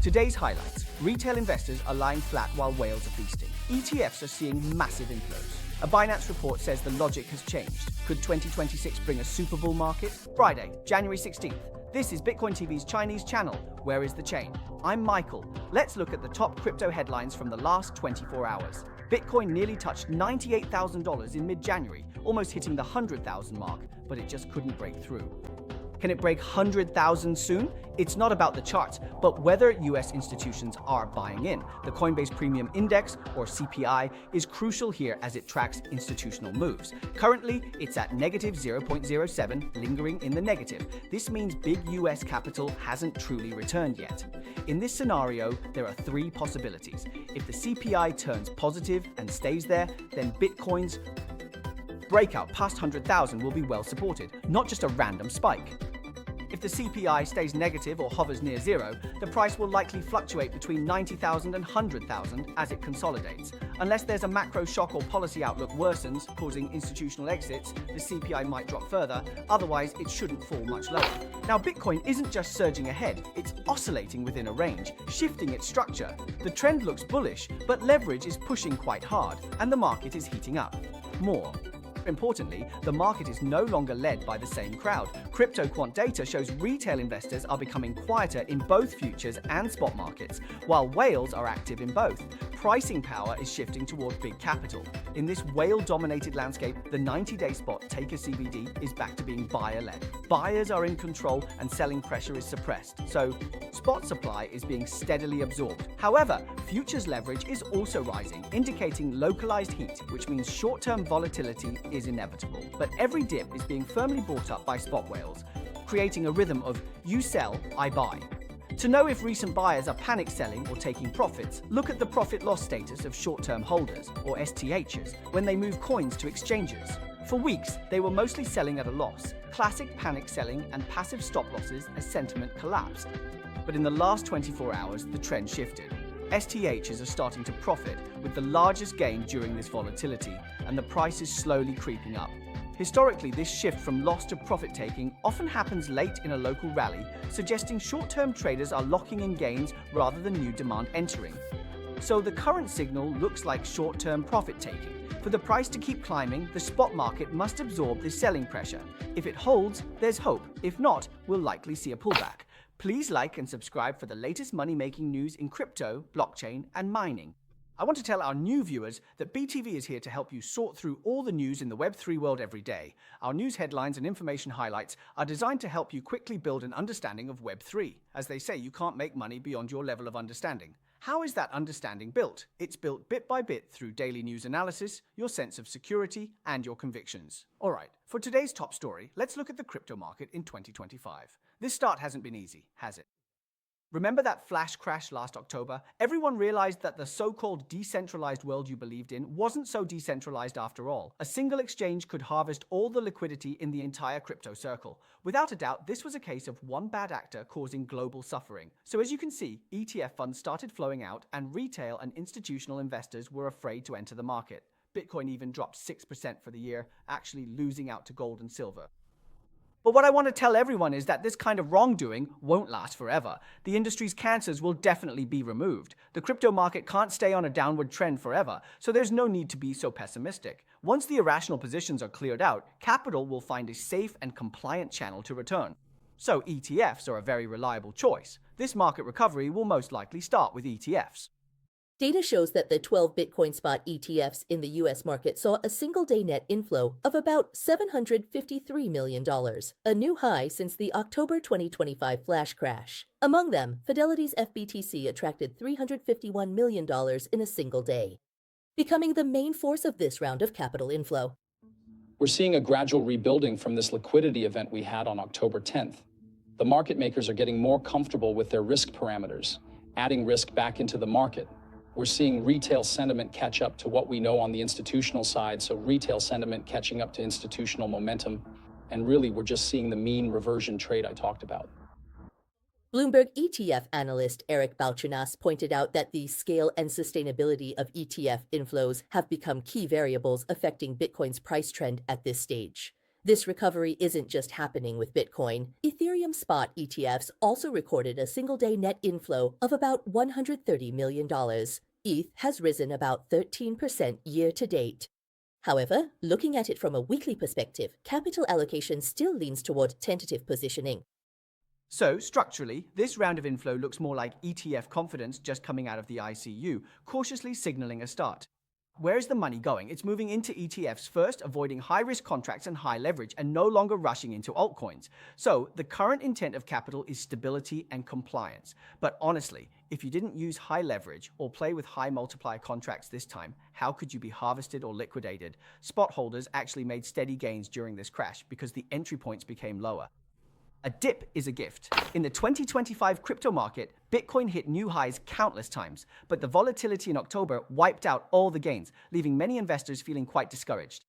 Today's highlights. Retail investors are lying flat while whales are feasting. ETFs are seeing massive inflows. A Binance report says the logic has changed. Could 2026 bring a super bull market? Friday, January 16th. This is BitcoinTV's Chinese channel. Where is the chain? I'm Michael. Let's look at the top crypto headlines from the last 24 hours. Bitcoin nearly touched $98,000 in mid-January, almost hitting the 100,000 mark, but it just couldn't break through. Can it break 100,000 soon? It's not about the charts, but whether US institutions are buying in. The Coinbase Premium Index, or CPI, is crucial here as it tracks institutional moves. Currently, it's at negative 0.07, lingering in the negative. This means big US capital hasn't truly returned yet. In this scenario, there are three possibilities. If the CPI turns positive and stays there, then Bitcoin's breakout past 100,000 will be well supported, not just a random spike. If the CPI stays negative or hovers near zero, the price will likely fluctuate between 90,000 and 100,000 as it consolidates. Unless there's a macro shock or policy outlook worsens, causing institutional exits, the CPI might drop further, otherwise it shouldn't fall much lower. Now, Bitcoin isn't just surging ahead, it's oscillating within a range, shifting its structure. The trend looks bullish, but leverage is pushing quite hard, and the market is heating up. More importantly, the market is no longer led by the same crowd. Crypto quant data shows retail investors are becoming quieter in both futures and spot markets, while whales are active in both. Pricing power is shifting toward big capital. In this whale-dominated landscape, the 90-day spot Takeshi CBD is back to being buyer-led. Buyers are in control and selling pressure is suppressed, so spot supply is being steadily absorbed. However, futures leverage is also rising, indicating localized heat, which means short-term volatility is inevitable. But every dip is being firmly bought up by spot whales, creating a rhythm of you sell, I buy. To know if recent buyers are panic selling or taking profits, look at the profit-loss status of short-term holders, or STHs, when they move coins to exchanges. For weeks, they were mostly selling at a loss, classic panic selling and passive stop losses as sentiment collapsed. But in the last 24 hours, the trend shifted. STHs are starting to profit, with the largest gain during this volatility, and the price is slowly creeping up. Historically, this shift from loss to profit-taking often happens late in a local rally, suggesting short-term traders are locking in gains rather than new demand entering. So the current signal looks like short-term profit-taking. For the price to keep climbing, the spot market must absorb this selling pressure. If it holds, there's hope. If not, we'll likely see a pullback. Please like and subscribe for the latest money-making news in crypto, blockchain, and mining. I want to tell our new viewers that BTV is here to help you sort through all the news in the Web3 world every day. Our news headlines and information highlights are designed to help you quickly build an understanding of Web3. As they say, you can't make money beyond your level of understanding. How is that understanding built? It's built bit by bit through daily news analysis, your sense of security, and your convictions. Alright, for today's top story, let's look at the crypto market in 2025. This start hasn't been easy, has it? Remember that flash crash last October? Everyone realized that the so-called decentralized world you believed in wasn't so decentralized after all. A single exchange could harvest all the liquidity in the entire crypto circle. Without a doubt, this was a case of one bad actor causing global suffering. So as you can see, ETF funds started flowing out and retail and institutional investors were afraid to enter the market. Bitcoin even dropped 6% for the year, actually losing out to gold and silver. But what I want to tell everyone is that this kind of wrongdoing won't last forever. The industry's cancers will definitely be removed. The crypto market can't stay on a downward trend forever, so there's no need to be so pessimistic. Once the irrational positions are cleared out, capital will find a safe and compliant channel to return. So ETFs are a very reliable choice. This market recovery will most likely start with ETFs. Data shows that the 12 Bitcoin spot ETFs in the U.S. market saw a single-day net inflow of about $753 million, a new high since the October 2025 flash crash. Among them, Fidelity's FBTC attracted $351 million in a single day, becoming the main force of this round of capital inflow. We're seeing a gradual rebuilding from this liquidity event we had on October 10th. The market makers are getting more comfortable with their risk parameters, adding risk back into the market. We're seeing retail sentiment catch up to what we know on the institutional side, so retail sentiment catching up to institutional momentum, and really we're just seeing the mean reversion trade I talked about. Bloomberg ETF analyst Eric Balchunas pointed out that the scale and sustainability of ETF inflows have become key variables affecting Bitcoin's price trend at this stage. This recovery isn't just happening with Bitcoin. Ethereum spot ETFs also recorded a single-day net inflow of about $130 million. ETH has risen about 13% year-to-date. However, looking at it from a weekly perspective, capital allocation still leans toward tentative positioning. So, structurally, this round of inflow looks more like ETF confidence just coming out of the ICU, cautiously signaling a start. Where is the money going? It's moving into ETFs first, avoiding high-risk contracts and high leverage, and no longer rushing into altcoins. So, the current intent of capital is stability and compliance. But honestly, if you didn't use high leverage or play with high multiplier contracts this time, how could you be harvested or liquidated? Spot holders actually made steady gains during this crash because the entry points became lower. A dip is a gift. In the 2025 crypto market, Bitcoin hit new highs countless times, but the volatility in October wiped out all the gains, leaving many investors feeling quite discouraged.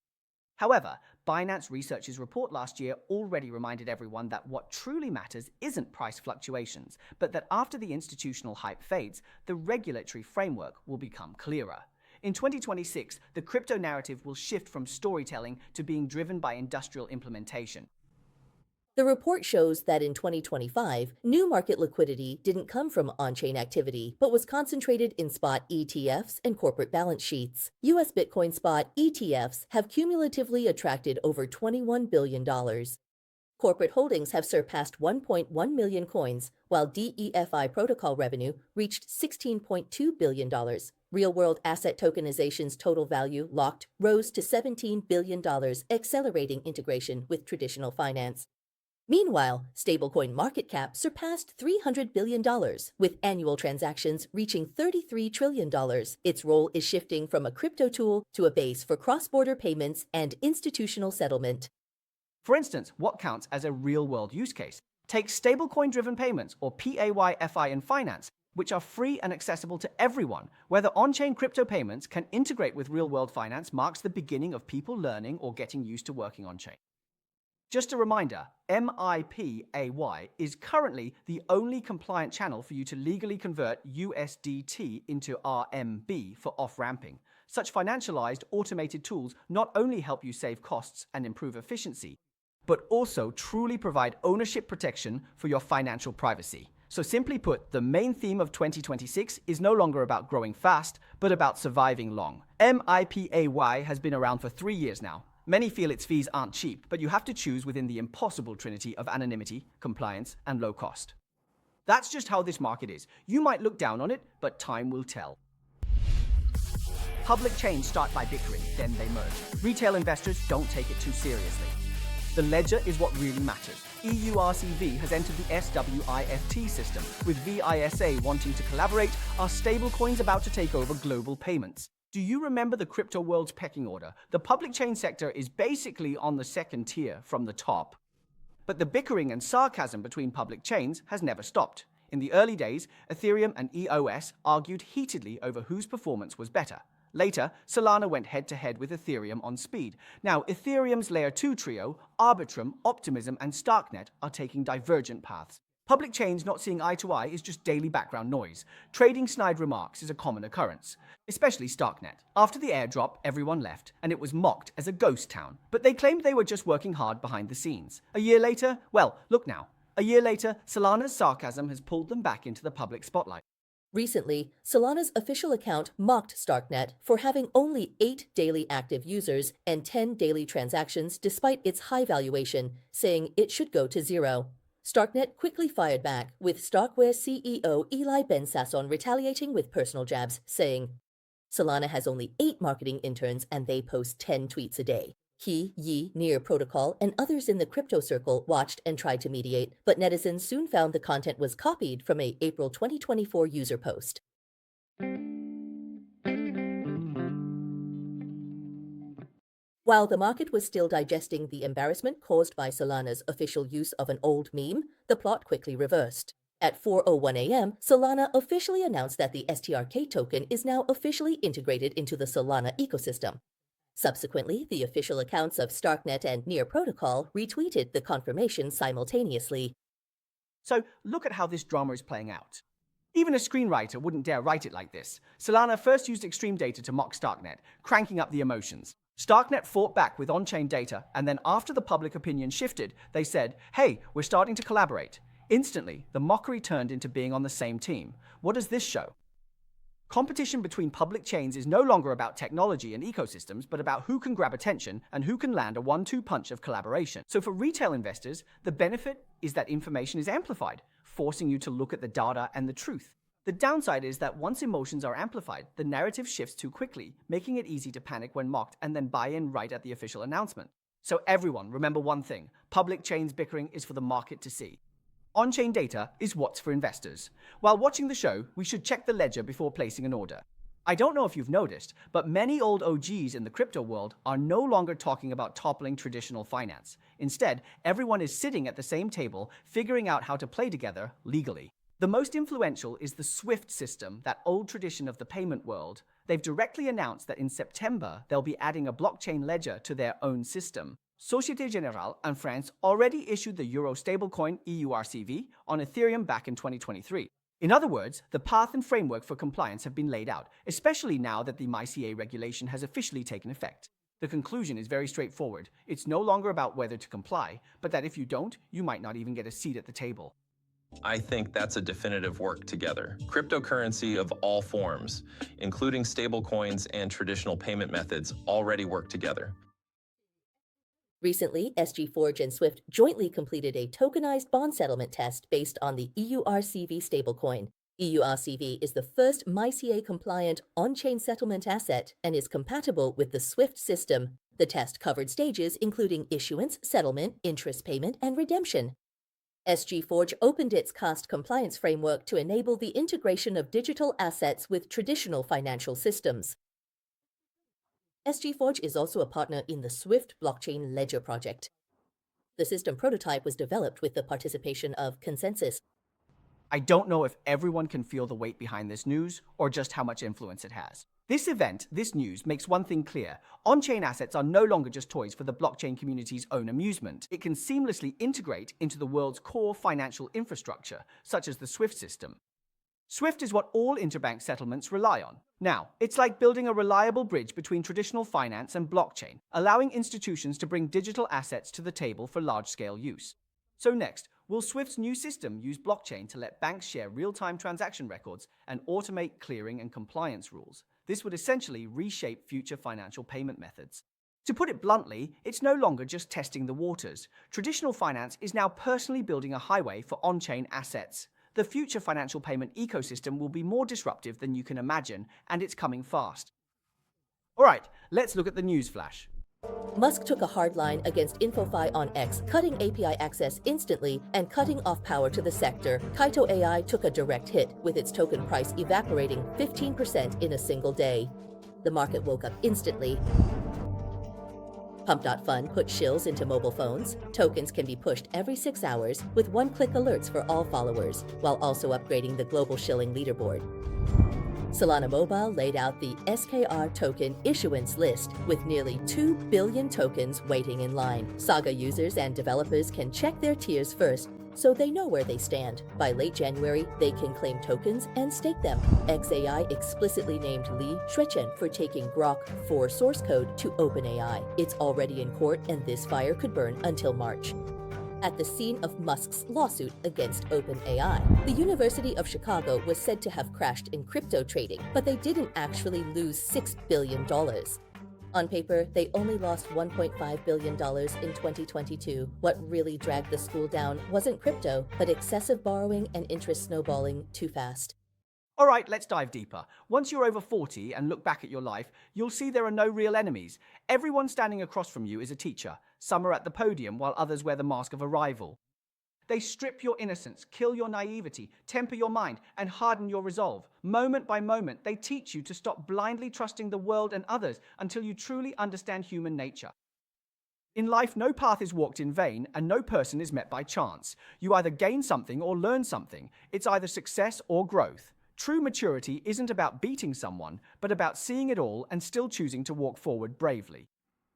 However, Binance Research's report last year already reminded everyone that what truly matters isn't price fluctuations, but that after the institutional hype fades, the regulatory framework will become clearer. In 2026, the crypto narrative will shift from storytelling to being driven by industrial implementation. The report shows that in 2025, new market liquidity didn't come from on-chain activity, but was concentrated in spot ETFs and corporate balance sheets. US Bitcoin spot ETFs have cumulatively attracted over $21 billion. Corporate holdings have surpassed 1.1 million coins, while DeFi protocol revenue reached $16.2 billion. Real-world asset tokenization's total value locked rose to $17 billion, accelerating integration with traditional finance. Meanwhile, stablecoin market cap surpassed $300 billion, with annual transactions reaching $33 trillion. Its role is shifting from a crypto tool to a base for cross-border payments and institutional settlement. For instance, what counts as a real-world use case? Take stablecoin-driven payments, or PAYFI in finance, which are free and accessible to everyone. Whether on-chain crypto payments can integrate with real-world finance marks the beginning of people learning or getting used to working on-chain. Just a reminder, MIPAY is currently the only compliant channel for you to legally convert USDT into RMB for off-ramping. Such financialized, automated tools not only help you save costs and improve efficiency, but also truly provide ownership protection for your financial privacy. So simply put, the main theme of 2026 is no longer about growing fast, but about surviving long. MIPAY has been around for 3 years now. Many feel its fees aren't cheap, but you have to choose within the impossible trinity of anonymity, compliance, and low cost. That's just how this market is. You might look down on it, but time will tell. Public chains start by bickering, then they merge. Retail investors don't take it too seriously. The ledger is what really matters. EURCV has entered the SWIFT system. With VISA wanting to collaborate, are stablecoins about to take over global payments? Do you remember the crypto world's pecking order? The public chain sector is basically on the second tier from the top. But the bickering and sarcasm between public chains has never stopped. In the early days, Ethereum and EOS argued heatedly over whose performance was better. Later, Solana went head-to-head with Ethereum on speed. Now, Ethereum's Layer 2 trio, Arbitrum, Optimism, and Starknet are taking divergent paths. Public chains not seeing eye to eye is just daily background noise. Trading snide remarks is a common occurrence, especially Starknet. After the airdrop, everyone left, and it was mocked as a ghost town. But they claimed they were just working hard behind the scenes. A year later, well, look now. A year later, Solana's sarcasm has pulled them back into the public spotlight. Recently, Solana's official account mocked Starknet for having only 8 daily active users and 10 daily transactions despite its high valuation, saying it should go to 0. Starknet quickly fired back, with Starkware CEO Eli Ben-Sasson retaliating with personal jabs, saying, Solana has only 8 marketing interns and they post 10 tweets a day. He, Yi, Near Protocol, and others in the crypto circle watched and tried to mediate, but netizens soon found the content was copied from a April 2024 user post. While the market was still digesting the embarrassment caused by Solana's official use of an old meme, the plot quickly reversed. At 4:01 a.m., Solana officially announced that the STRK token is now officially integrated into the Solana ecosystem. Subsequently, the official accounts of Starknet and Near Protocol retweeted the confirmation simultaneously. So look at how this drama is playing out. Even a screenwriter wouldn't dare write it like this. Solana first used extreme data to mock Starknet, cranking up the emotions. Starknet fought back with on-chain data, and then after the public opinion shifted, they said, hey, we're starting to collaborate. Instantly, the mockery turned into being on the same team. What does this show? Competition between public chains is no longer about technology and ecosystems, but about who can grab attention and who can land a 1-2 punch of collaboration. So for retail investors, the benefit is that information is amplified, forcing you to look at the data and the truth. The downside is that once emotions are amplified, the narrative shifts too quickly, making it easy to panic when mocked and then buy in right at the official announcement. So everyone, remember one thing: public chains bickering is for the market to see. On-chain data is what's for investors. While watching the show, we should check the ledger before placing an order. I don't know if you've noticed, but many old OGs in the crypto world are no longer talking about toppling traditional finance. Instead, everyone is sitting at the same table, figuring out how to play together legally. The most influential is the SWIFT system, that old tradition of the payment world. They've directly announced that in September, they'll be adding a blockchain ledger to their own system. Société Générale and France already issued the Euro stablecoin EURCV on Ethereum back in 2023. In other words, the path and framework for compliance have been laid out, especially now that the MiCA regulation has officially taken effect. The conclusion is very straightforward. It's no longer about whether to comply, but that if you don't, you might not even get a seat at the table. I think that's a definitive work together. Cryptocurrency of all forms, including stablecoins and traditional payment methods, already work together. Recently, SG Forge and Swift jointly completed a tokenized bond settlement test based on the EURCV stablecoin. EURCV is the first MiCA-compliant on-chain settlement asset and is compatible with the Swift system. The test covered stages including issuance, settlement, interest payment, and redemption. SG Forge opened its cost compliance framework to enable the integration of digital assets with traditional financial systems. SG Forge is also a partner in the Swift blockchain ledger project. The system prototype was developed with the participation of Consensus. I don't know if everyone can feel the weight behind this news or just how much influence it has. This news makes one thing clear. On-chain assets are no longer just toys for the blockchain community's own amusement. It can seamlessly integrate into the world's core financial infrastructure, such as the SWIFT system. SWIFT is what all interbank settlements rely on. Now, it's like building a reliable bridge between traditional finance and blockchain, allowing institutions to bring digital assets to the table for large-scale use. So next, will SWIFT's new system use blockchain to let banks share real-time transaction records and automate clearing and compliance rules? This would essentially reshape future financial payment methods. To put it bluntly, it's no longer just testing the waters. Traditional finance is now personally building a highway for on-chain assets. The future financial payment ecosystem will be more disruptive than you can imagine, and it's coming fast. All right, let's look at the news flash. Musk took a hard line against Infighting on X, cutting API access instantly and cutting off power to the sector. Kaito AI took a direct hit, with its token price evaporating 15% in a single day. The market woke up instantly. Pump.Fun put shills into mobile phones. Tokens can be pushed every 6 hours with one-click alerts for all followers, while also upgrading the global shilling leaderboard. Solana Mobile laid out the SKR token issuance list with nearly 2 billion tokens waiting in line. Saga users and developers can check their tiers first so they know where they stand. By late January, they can claim tokens and stake them. XAI explicitly named Li Shuichen for taking Grok 4 source code to OpenAI. It's already in court, and this fire could burn until March. At the scene of Musk's lawsuit against OpenAI, the University of Chicago was said to have crashed in crypto trading, but they didn't actually lose $6 billion. On paper, they only lost $1.5 billion in 2022. What really dragged the school down wasn't crypto, but excessive borrowing and interest snowballing too fast. All right, let's dive deeper. Once you're over 40 and look back at your life, you'll see there are no real enemies. Everyone standing across from you is a teacher. Some are at the podium while others wear the mask of a rival. They strip your innocence, kill your naivety, temper your mind, and harden your resolve. Moment by moment, they teach you to stop blindly trusting the world and others until you truly understand human nature. In life, no path is walked in vain, and no person is met by chance. You either gain something or learn something. It's either success or growth. True maturity isn't about beating someone, but about seeing it all and still choosing to walk forward bravely.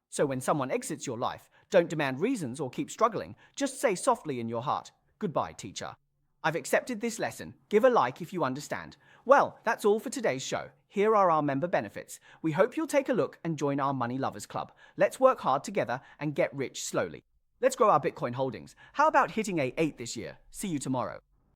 So when someone exits your life, don't demand reasons or keep struggling. Just say softly in your heart, "Goodbye, teacher. I've accepted this lesson. Give a like if you understand." Well, that's all for today's show. here are our member benefits. We hope you'll take a look and join our Money Lovers Club. Let's work hard together and get rich slowly. Let's grow our Bitcoin holdings. How about hitting a 8 this year? See you tomorrow.